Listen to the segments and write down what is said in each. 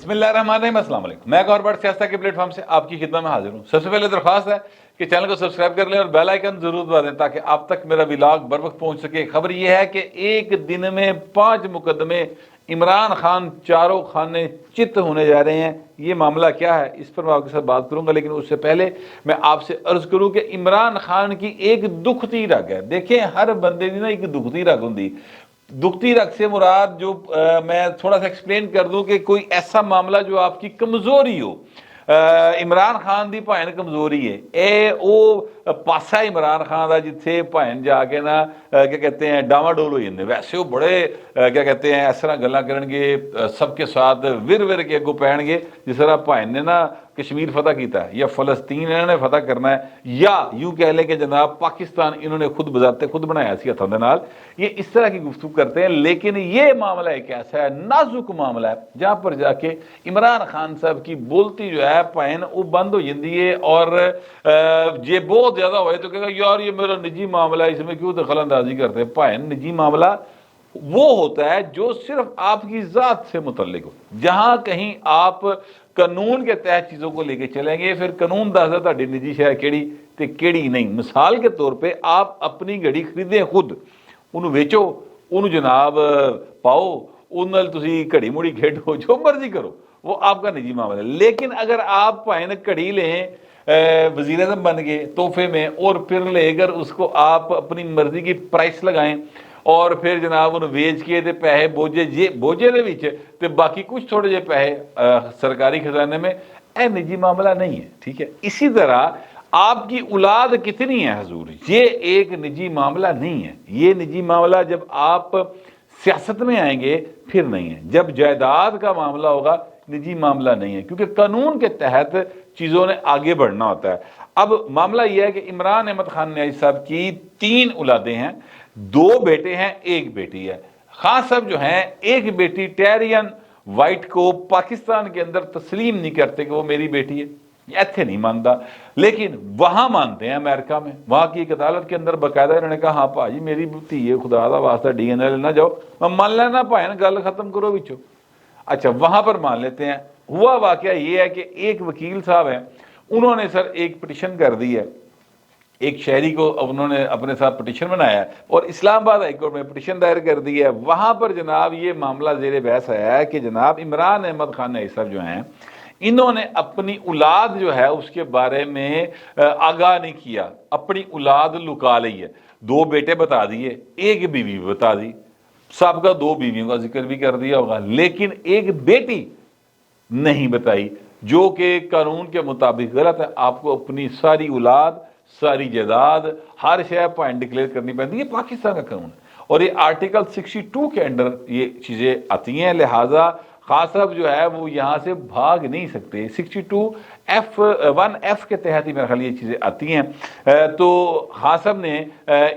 بسم اللہ الرحمن الرحیم۔ السلام علیکم، میں ایک اور بڑا سیاست کے پلیٹ فارم سے آپ کی خدمت میں حاضر ہوں۔ سب سے پہلے درخواست ہے کہ چینل کو سبسکرائب کر لیں اور بیل آئیکن ضرور دبا دیں تاکہ آپ تک میرا ولاگ بر وقت پہنچ سکے۔ خبر یہ ہے کہ ایک دن میں 5 مقدمے عمران خان چاروں خانے چت ہونے جا رہے ہیں۔ یہ معاملہ کیا ہے اس پر میں آپ کے ساتھ بات کروں گا، لیکن اس سے پہلے میں آپ سے عرض کروں کہ عمران خان کی ایک دکھتی رگ ہے۔ دیکھیں، ہر بندے دی نا ایک دکھتی رگ ہوندی۔ دکھتی رگ سے مراد جو میں تھوڑا سا ایکسپلین کر دوں کہ کوئی ایسا معاملہ جو آپ کی کمزوری ہو۔ عمران خان دی بھائن کمزوری ہے، اے او پاسا عمران خان دا جتھے بھائن جا کے نا کیا کہتے ہیں ڈاما ڈول ہو جاندے، ویسے وہ بڑے کیا کہتے ہیں اس طرح گلاں کرن گے سب کے ساتھ ور کے اگوں پہن گے جس طرح بھائن نے نا کشمیر فتح کیتا ہے یا فلسطین انہوں نے فتح کرنا ہے، یا یوں کہہ لیں کہ جناب پاکستان انہوں نے خود بذات خود بنایا سی ہتھاں دے نال۔ یہ اس طرح کی گفتگو کرتے ہیں، لیکن یہ معاملہ ایک ایسا ہے نازک معاملہ ہے جہاں پر جا کے عمران خان صاحب کی بولتی جو ہے پائن وہ بند ہو جاتی ہے، اور یہ بہت زیادہ ہوئے تو کہے گا یار یہ میرا نجی معاملہ ہے، اس میں کیوں دخل اندازی کرتے ہیں۔ پائن نجی معاملہ وہ ہوتا ہے جو صرف آپ کی ذات سے متعلق ہو۔ جہاں کہیں آپ قانون کے تحت چیزوں کو لے کے چلیں گے، پھر قانون دسدا تہاڈی نجی شے کیڑی تے کیڑی نہیں۔ مثال کے طور پہ آپ اپنی گھڑی خریدیں خود، انہوں ویچو، انہوں جناب پاؤ، ان نال تسی گھڑی مڑی کھیڈو، جو مرضی کرو، وہ آپ کا نجی معاملہ ہے۔ لیکن اگر آپ پائیں گھڑی لیں وزیر اعظم بن گئے تحفے میں، اور پھر لے کر اس کو آپ اپنی مرضی کی پرائس لگائیں اور پھر جناب انہوں ویچ کے تے پیسے بوجھے دے وچ تے باقی کچھ تھوڑے جے پیسے سرکاری خزانے میں، اے نجی معاملہ نہیں ہے، ٹھیک ہے۔ اسی طرح آپ کی اولاد کتنی ہے حضور، یہ ایک نجی معاملہ نہیں ہے۔ یہ نجی معاملہ جب آپ سیاست میں آئیں گے پھر نہیں ہے۔ جب جائیداد کا معاملہ ہوگا نجی معاملہ نہیں ہے، کیونکہ قانون کے تحت چیزوں نے آگے بڑھنا ہوتا ہے۔ اب معاملہ یہ ہے کہ عمران احمد خان نیازی صاحب کی 3 اولادیں ہیں، 2 بیٹے ہیں، 1 بیٹی ہے۔ خان صاحب جو ہیں ایک بیٹی ٹیرین وائٹ کو پاکستان کے اندر تسلیم نہیں کرتے کہ وہ میری بیٹی ہے، ایتھے نہیں مانتا، لیکن وہاں مانتے ہیں امریکہ میں۔ وہاں کی ایک عدالت کے اندر باقاعدہ انہوں نے کہا ہاں پاجی میری دھی ہے، خدا دا واسطہ ڈی این اے لینا جاؤ، میں مان لینا بھائن گل ختم کرو وچوں۔ اچھا وہاں پر مان لیتے ہیں۔ ہوا واقعہ یہ ہے کہ ایک وکیل صاحب ہیں، انہوں نے سر ایک پٹیشن کر دی ہے، ایک شہری کو انہوں نے اپنے ساتھ پٹیشن بنایا ہے اور اسلام آباد ہائی کورٹ میں پٹیشن دائر کر دی ہے۔ وہاں پر جناب یہ معاملہ زیر بحث آیا ہے کہ جناب عمران احمد خان نیازی صاحب جو ہیں انہوں نے اپنی اولاد جو ہے اس کے بارے میں آگاہ نہیں کیا، اپنی اولاد لکا لی ہے۔ 2 بیٹے بتا دیے، 1 بیوی بتا دی، سابقہ 2 بیویوں کا ذکر بھی کر دیا ہوگا، لیکن 1 بیٹی نہیں بتائی، جو کہ قانون کے مطابق غلط ہے۔ آپ کو اپنی ساری اولاد، ساری جائیداد، ہر شے پوائنٹ ڈکلیئر کرنی پڑتی ہے، یہ پاکستان کا قانون ہے، اور یہ آرٹیکل 62 کے اندر یہ چیزیں آتی ہیں۔ لہٰذا خان صاحب جو ہے وہ یہاں سے بھاگ نہیں سکتے، 62(1)(f) کے تحت ہی میرے خیال یہ چیزیں آتی ہیں۔ تو خان صاحب نے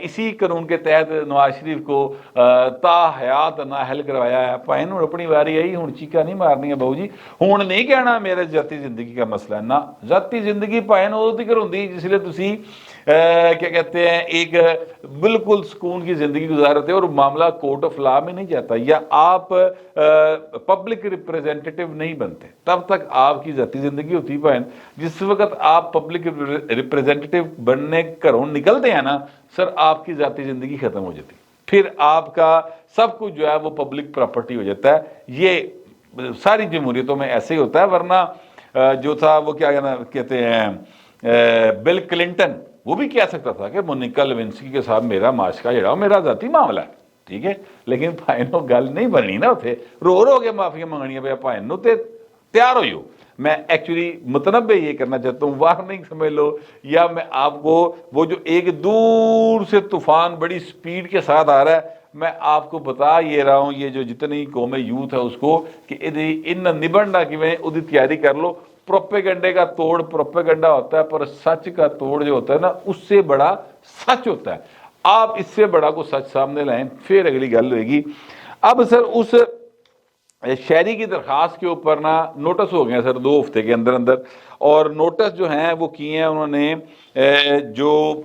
اسی قانون کے تحت نواز شریف کو تا حیات نااہل کروایا ہے۔ بھائی ہوں اپنی واری آئی، ہوں چیکا نہیں مارنی ہے بہو جی، ہوں نہیں کہنا میرے ذاتی زندگی کا مسئلہ ہے، نہ ذاتی زندگی بھائی ادو تک ہوندی جس لیے تسی کیا کہتے ہیں ایک بالکل سکون کی زندگی گزارتے اور معاملہ کورٹ آف لا میں نہیں جاتا، یا آپ پبلک ریپریزنٹیٹیو نہیں بنتے تب تک آپ کی ذاتی زندگی ہوتی ہے۔ جس وقت آپ پبلک ریپریزنٹیٹیو بننے گھروں نکلتے ہیں نا سر، آپ کی ذاتی زندگی ختم ہو جاتی، پھر آپ کا سب کچھ جو ہے وہ پبلک پراپرٹی ہو جاتا ہے۔ یہ ساری جمہوریتوں میں ایسے ہی ہوتا ہے، ورنہ جو تھا وہ کیا کہتے ہیں بل کلنٹن، وہ بھی کہہ سکتا تھا کہ مونیکا لیونسکی کے ساتھ میرا معاشقہ جڑا میرا ذاتی معاملہ ہے، ٹھیک ہے، لیکن بھائنوں گل نہیں بننی نا، اتنے رو کے معافیاں منگنیاں پہ بھائنوں تے تیار ہوئی ہو۔ میں ایکچولی متنبع یہ کرنا چاہتا ہوں، وارننگ سمجھ لو، یا میں آپ کو وہ جو ایک دور سے طوفان بڑی سپیڈ کے ساتھ آ رہا ہے، میں آپ کو بتا یہ رہا ہوں، یہ جو جتنی قوم یوتھ ہے اس کو کہ ان نبڑنا کی میں ادھی تیاری کر لو۔ پروپیگنڈے کا توڑ پروپیگنڈا ہوتا ہے، پر سچ کا توڑ جو ہوتا ہے نا اس سے بڑا سچ ہوتا ہے۔ آپ اس سے بڑا کو سچ سامنے لائیں پھر اگلی گل ہوئے گی۔ اب سر اس شہری کی درخواست کے اوپر نا نوٹس ہو گئے سر 2 ہفتے کے اندر اندر، اور نوٹس جو ہیں وہ کیے ہیں انہوں نے جو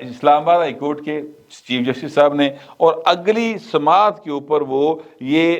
اسلام آباد ہائی کورٹ کے چیف جسٹس صاحب نے، اور اگلی سماعت کے اوپر وہ یہ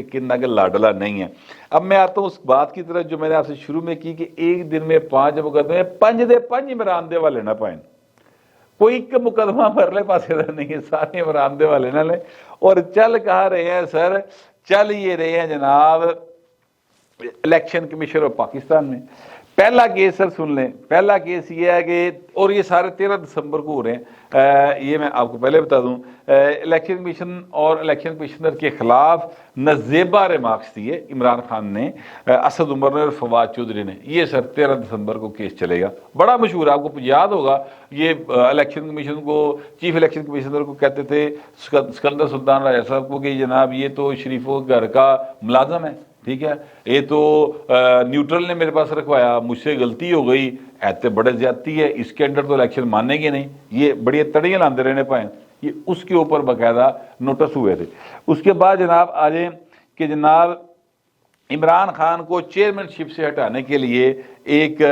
لیکن اگر لاڈلا نہیں ہے۔ اب میں آتا ہوں اس بات کی طرف جو میں نے آپ سے شروع میں کی کہ ایک دن میں 5 مقدمے 5 دے 5 عمران دے والے نہ پائیں، کوئی ایک مقدمہ پرلے پاسے نہیں ہے، سارے عمران دے والے نہ لیں۔ اور چل کہا رہے ہیں سر، چل یہ رہے ہیں جناب الیکشن کمیشن آف پاکستان میں۔ پہلا کیس سر سن لیں، پہلا کیس یہ ہے کہ، اور یہ سارے 13 دسمبر کو ہو رہے ہیں، یہ میں آپ کو پہلے بتا دوں، الیکشن کمیشن اور الیکشن کمشنر کے خلاف نزیبہ ریمارکس دیے عمران خان نے، اسد عمر نے اور فواد چودھری نے۔ یہ سر 13 دسمبر کو کیس چلے گا، بڑا مشہور ہے، آپ کو یاد ہوگا یہ الیکشن کمیشن کو، چیف الیکشن کمشنر کو کہتے تھے سکندر سلطان راجہ صاحب کو کہ جناب یہ تو شریفوں کے گھر کا ملازم ہے، ٹھیک ہے، یہ تو نیوٹرل نے میرے پاس رکھوایا، مجھ سے غلطی ہو گئی، ایتے بڑے زیادتی ہے، اس کے انڈر تو الیکشن ماننے گے نہیں، یہ بڑی تڑیاں لاندے رہنے پائیں، یہ اس کے اوپر باقاعدہ نوٹس ہوئے تھے۔ اس کے بعد جناب آ جائیں کہ جناب عمران خان کو چیئرمین شپ سے ہٹانے کے لیے ایک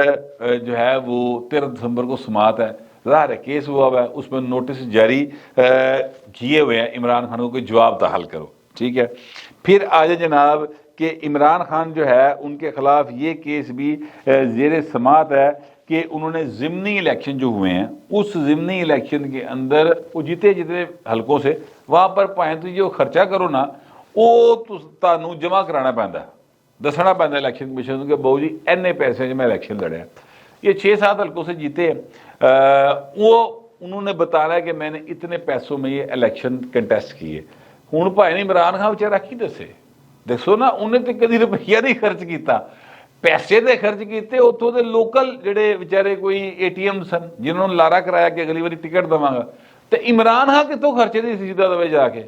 جو ہے وہ 13 دسمبر کو سماعت ہے، ظاہر ہے کیس ہوا ہے، اس میں نوٹس جاری کیے ہوئے ہیں عمران خان کو کہ جواب تحال کرو، ٹھیک ہے۔ پھر آ جائیں جناب کہ عمران خان جو ہے ان کے خلاف یہ کیس بھی زیر سماعت ہے کہ انہوں نے ضمنی الیکشن جو ہوئے ہیں، اس ضمنی الیکشن کے اندر وہ جتنے حلقوں سے وہاں پر پائیں تو جو خرچہ کرو نا وہ تانوں جمع کرانا پہنتا ہے، دسنا پہنتا ہے الیکشن کمیشن کے بہو جی اینے پیسے میں الیکشن لڑے ہیں، یہ 6-7 حلقوں سے جیتے ہیں، وہ انہوں نے بتایا ہے کہ میں نے اتنے پیسوں میں یہ الیکشن کنٹیسٹ کیے۔ ہوں بھائی عمران خان بیچارہ کی دسے، دیکھو نا انہیں تو کدی روپیہ نہیں خرچ کیتا، پیسے دے خرچ کیتے اتوں دے لوکل جڑے بیچارے کوئی اے ٹی ایم سن جنہوں نے لارا کرایا کہ اگلی باری ٹکٹ دواں گا، تو عمران خان کتوں خرچے نہیں سیدھا دوے جا کے،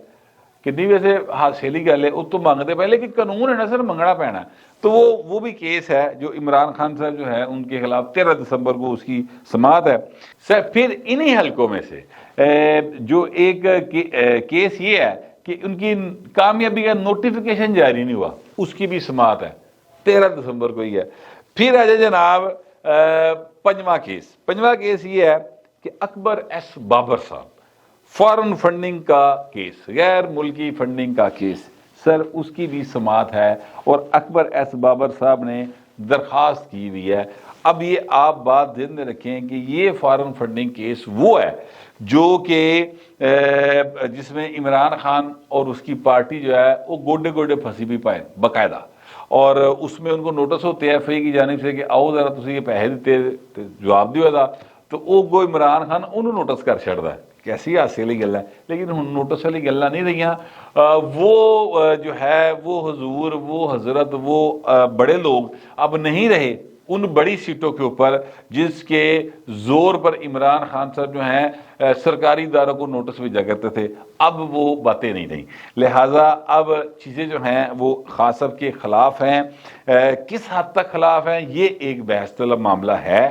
کنی ویسے حاصلی گل ہے اتوں منگتے پہلے کہ قانون ہے نا سر منگنا پینا، تو وہ بھی کیس ہے جو عمران خان صاحب جو ہے ان کے خلاف 13 دسمبر کو اس کی سماعت ہے۔ سر پھر انہی حلقوں میں سے جو ایک کیس یہ ہے کہ ان کی کامیابی کا نوٹیفیکیشن جاری نہیں ہوا، اس کی بھی سماعت ہے 13 دسمبر کو ہی ہے۔ پھر آ جائے جناب 5واں کیس یہ ہے کہ اکبر ایس بابر صاحب فارن فنڈنگ کا کیس، غیر ملکی فنڈنگ کا کیس، سر اس کی بھی سماعت ہے اور اکبر ایس بابر صاحب نے درخواست کی ہوئی ہے۔ اب یہ آپ بات ذہن میں رکھیں کہ یہ فارن فنڈنگ کیس وہ ہے جو کہ جس میں عمران خان اور اس کی پارٹی جو ہے وہ گوڈے گوڈے پھنسی بھی پائے باقاعدہ، اور اس میں ان کو نوٹس ہوتے ہیں ایف آئی کی جانب سے کہ آؤ ذرا تسی یہ پیسے دیتے جواب دیو دا، تو وہ گو عمران خان انہوں نوٹس کر چھڑتا ہے، کیسی ہاسے والی گل ہے، لیکن ہن نوٹس والی گلاں نہیں رہیاں، وہ جو ہے وہ حضور وہ حضرت وہ بڑے لوگ اب نہیں رہے ان بڑی سیٹوں کے اوپر جس کے زور پر عمران خان صاحب جو ہیں سرکاری اداروں کو نوٹس بھیجا کرتے تھے، اب وہ باتیں نہیں رہیں، لہٰذا اب چیزیں جو ہیں وہ خان صاحب کے خلاف ہیں۔ کس حد تک خلاف ہیں یہ ایک بحث طلب معاملہ ہے۔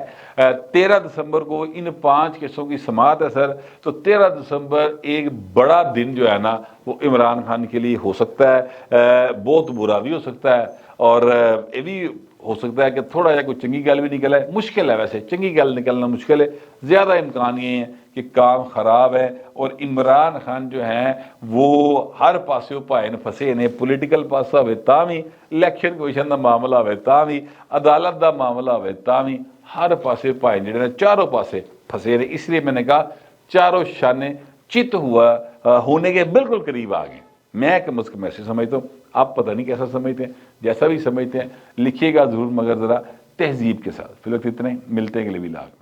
13 دسمبر کو ان 5 کیسوں کی سماعت ہے سر، تو 13 دسمبر ایک بڑا دن جو ہے نا وہ عمران خان کے لیے ہو سکتا ہے، بہت برا بھی ہو سکتا ہے، اور یہ بھی ہو سکتا ہے کہ تھوڑا جا کوئی چنگی گل بھی نکل ہے، مشکل ہے، ویسے چنگی گل نکلنا مشکل ہے، زیادہ امکان یہ ہے کہ کام خراب ہے اور عمران خان جو ہیں وہ ہر پاسے پائے پھسے نے، پولیٹیکل پاسا ہوئے تاں بھی، الیکشن کمیشن دا معاملہ ہوئے تاں بھی، عدالت دا معاملہ ہوئے تاں بھی، ہر پاسے پائے جڑے نے چاروں پاسے پھسے نے، اس لیے میں نے کہا چاروں شانے چت ہوا ہونے کے بالکل قریب آ گئے۔ میں کم از کم ایسے سمجھتا ہوں، آپ پتہ نہیں کیسا سمجھتے ہیں، جیسا بھی سمجھتے ہیں لکھیے گا ضرور، مگر ذرا تہذیب کے ساتھ۔ فی الوقت اتنے ملتے ہیں اگلے ولاگ۔